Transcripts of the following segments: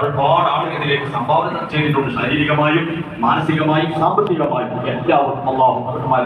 ഒരുപാട് ആളുകൾ ഇതിലേക്ക് സംഭാവന ചെയ്തിട്ടുണ്ട്. ശാരീരികമായും മാനസികമായും സാമ്പത്തികമായും എല്ലാവർക്കും അല്ലാഹു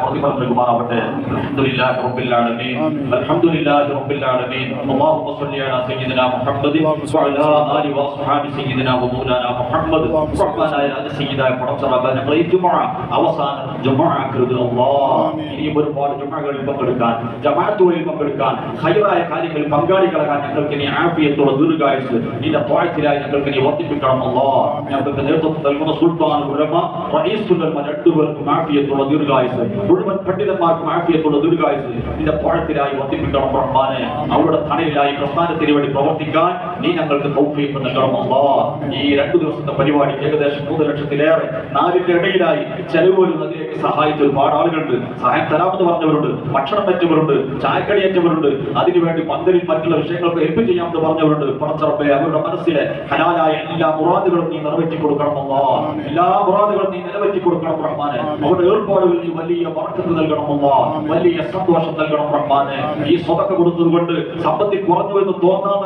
പ്രതിഫലം നൽകുമാറാവട്ടെ. അൽഹംദുലില്ലാഹി റബ്ബിൽ ആലമീൻ. അൽഹംദുലില്ലാഹി റബ്ബിൽ ആലമീൻ. അല്ലാഹുമ്മ സ്വല്ലി അലാ സയ്യിദിനാ മുഹമ്മദ് വഅലാ ആലി വഅസ്ഹാബി സയ്യിദിനാ വമൗലാനാ മുഹമ്മദ്. റബ്ബനാ സയ്യിദായ പടച്ചറബ് ഞങ്ങളെ ജുമുഅ അവസാന ജുമുഅ ആക്കരുത് അല്ലാഹ്. ഇനിയും ഒരുപാട് ജുമുഅകളിൽ പങ്കെടുക്കാൻ, ജമാഅത്തുകളിൽ പങ്കെടുക്കാൻ, ഖൈറായ കാര്യങ്ങളിൽ പങ്കാളികളാകാൻ ഞങ്ങൾക്ക് നീ ആഫിയത്തോടെ ദീർഘായുസ്സ് നിന്റെ ത്വാഅത്തിലായി ഞങ്ങൾക്ക് നീ വർദ്ധിപ്പിക്കണം അല്ലാഹ്. ഞങ്ങൾക്ക് നേതൃത്വം നൽകുന്ന സുൽത്താൻ ഉലമ, റഈസുൽ ഉലമ രണ്ടുപേർക്കും ആഫിയത്തോടെ ദീർഘായുസ്സ്, മുഴുവൻ പണ്ഡിതന്മാർക്കും ആഫിയത്തോടെ ദീർഘായുസ്സ് നിന്റെ ത്വാഅത്തിലായി വർദ്ധിപ്പിക്കണം റഹ്മാനെ. അവരുടെ തണലിലായി പ്രസ്ഥാനത്തിന് വേണ്ടി പ്രവർത്തിക്കാൻ നീ ഞങ്ങൾക്ക് തൗഫീഖ് നൽകണം അല്ലാഹ്. ഈ 2 ദിവസത്തെ പരിപാടി ഏകദേശം 3 ലക്ഷത്തിലേറെ നാലിന്റെ ഇടയിലായി ചെലവ് വരുന്നതിലേക്ക് സഹായിച്ച ഒരുപാട് ആളുകളുണ്ട്. സഹായം തരാമെന്ന് പറഞ്ഞവരുണ്ട്, ഭക്ഷണം വെച്ചവരുണ്ട്, ചായക്കടിയേറ്റവരുണ്ട്, അതിനുവേണ്ടി പന്തലിൽ മറ്റുള്ള വിഷയങ്ങൾക്ക് ഹെൽപ്പ് ചെയ്യാമെന്ന് പറഞ്ഞവരുണ്ട്. പടച്ചറബ്ബേ, അവരുടെ മനസ്സിലെ ഹലാലായ എല്ലാ മുറാദുകളും നീ നിറവേറ്റി കൊടുക്കണം അല്ലാഹ്. എല്ലാ മുറാദുകളും നീ നിറവേറ്റി കൊടുക്കണം റഹ്മാനെ. അവരുടെ ഏർപ്പാടുകളിൽ നീ വലിയ ബർക്കത്ത് നൽകണം അല്ലാഹ്, വലിയ സന്തോഷം നൽകണം റഹ്മാനെ. ഈ സ്വതക്ക കൊടുത്തത് കൊണ്ട് സമ്പത്തിൽ കുറഞ്ഞു എന്ന് തോന്നാത്ത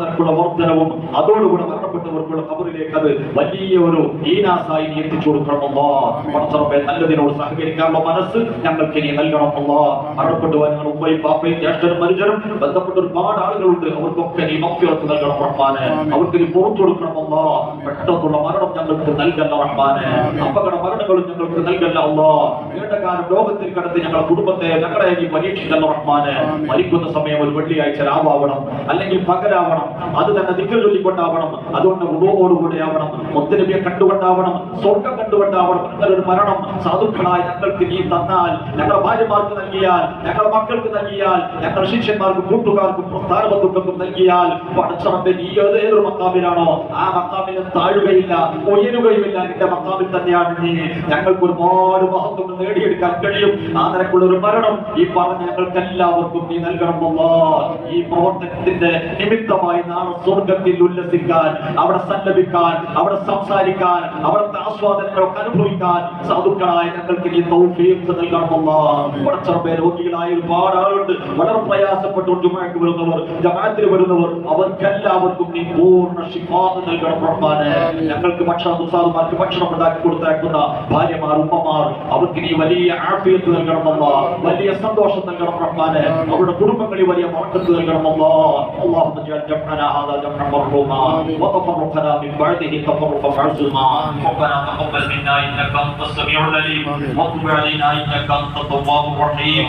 നിരക്കുള്ള വർധനവും അതോടുകൂടെ മരണപ്പെട്ടവർക്കുള്ള ഖബറിലേക്ക് അത് വലിയ ഒരു ഈനാസായി നീ എത്തിച്ചു കൊടുക്കണം അല്ലാഹ്. പടച്ചറബ്ബേ, നല്ലതിനോട് സഹകരിക്കാനുള്ള മനസ്സ് ഞങ്ങൾക്ക് നീ നൽകണം അല്ലാഹ്. മരണപ്പെട്ടുവാൻ ഞങ്ങൾ ഉമ്മയും പാപ്പയും ജ്യേഷ്ഠനും മനുഷ്യരും ബന്ധപ്പെട്ട ഒരുപാട് ആളുകളുണ്ട്. അവർക്കൊക്കെ നീ മഗ്ഫിറത്ത് നൽകണം റഹ്മാനെ. അവർക്ക് നീ പുറത്തു കൊടുക്കണം അല്ലാഹ്. പെട്ടെന്നുള്ള മരണം ഞങ്ങൾക്ക് നൽകല്ല റഹ്മാനെ. അപകട മരണങ്ങളും ഞങ്ങൾക്ക് നൽകല്ല അല്ലാഹ്. നീണ്ടകാലം ലോകത്തിൽ കിടത്തി ഞങ്ങളുടെ കുടുംബത്തെ ഞങ്ങളെ നീ പരീക്ഷിക്കല്ല റഹ്മാനെ. മരിക്കുന്ന സമയം ഒരു വെള്ളിയാഴ്ച രാവാവണം, അല്ലെങ്കിൽ പകലാവണം, അത് തന്നെ ദിക്ർ ചൊല്ലിക്കൊണ്ടാവണം, അതുകൊണ്ട് ഉദോവോടുകൂടെ ആവണം, മുത്തനബിയെ കണ്ടുകൊണ്ടാവണം, സ്വർഗം കണ്ടുകൊണ്ടാവണം. ഒരു മരണം സാധുക്കളായി ഞങ്ങൾക്ക് നീ തന്നാൽ, ഞങ്ങളുടെ ഭാര്യമാർക്ക് നൽകിയാൽ, ഞങ്ങളുടെ മക്കൾക്ക് നൽകിയാൽ, ഞങ്ങളുടെ ശിഷ്യന്മാർക്കും കൂട്ടുകാർക്കും പ്രസ്ഥാനബന്ധുക്കൾക്കും നൽകിയാൽ, പടച്ചറബ്ബേ, നീ ഏതൊരു മക്കാമിലാണോ ആ മക്കാമിൽ താഴുകയില്ല, ഉയരുകയുമില്ല. നിന്റെ മക്കാമിൽ തന്നെയാണ് നീ. ഞങ്ങൾക്ക് ഒരുപാട് മഹത്വം നേടിയെടുക്കാൻ കഴിയും. ആ നിരക്കുള്ള ഒരു മരണം ഈ പറഞ്ഞ ഞങ്ങൾക്ക് എല്ലാവർക്കും നീ നൽകണം അല്ലാഹ്. ഈ പ്രവർത്തനത്തിന്റെ നിമിത്തമായി നാളെ സ്വർഗത്തിൽ ഉല്ലസിക്കാൻ, അവിടെ സല്ലപിക്കാൻ, അവിടെ സംസാരിക്കാൻ, അവിടുത്തെ ആസ്വാദനങ്ങളൊക്കെ അനുഭവിക്കാൻ സാധുക്കളായ ഞങ്ങൾക്ക് നീ തൗഫീഖ് നൽകണം അല്ലാഹ്. പടച്ചറബ്ബേ, രോഗികളായ ഒരുപാട് ആളുണ്ട്, വളരെ പ്രയാസപ്പെട്ടുകൊണ്ട് ജുമുഅക്ക് വരുന്നവർ, ജമാഅത്തിന് വരുന്നവർ, അവർക്കെല്ലാവർക്കും നീ പൂർണ്ണ ശിഫാ നൽകണം റഹ്മാനെ. ഞങ്ങൾക്ക് ഉസ്താദുമാർക്ക് ഭക്ഷണം ഉണ്ടാക്കി കൊടുത്തേക്കുന്ന ഭാര്യമാർ, ഉമ്മമാർ, അവർക്ക് നീ വലിയ ആഫിയത്ത് നൽകണം അല്ലാഹ്, വലിയ സന്തോഷം നൽകണം റഹ്മാനെ. അവരുടെ കുടുംബങ്ങളിൽ വലിയ ബർക്കത്ത് നൽകണം അല്ലാഹ്. اللهم اجعل جمعنا هذا جمعا مرحوما وتفرقنا من بعده تفرقا معصوما. ربنا تقبل منا انك انت السميع العليم وتب علينا انك انت التواب الرحيم.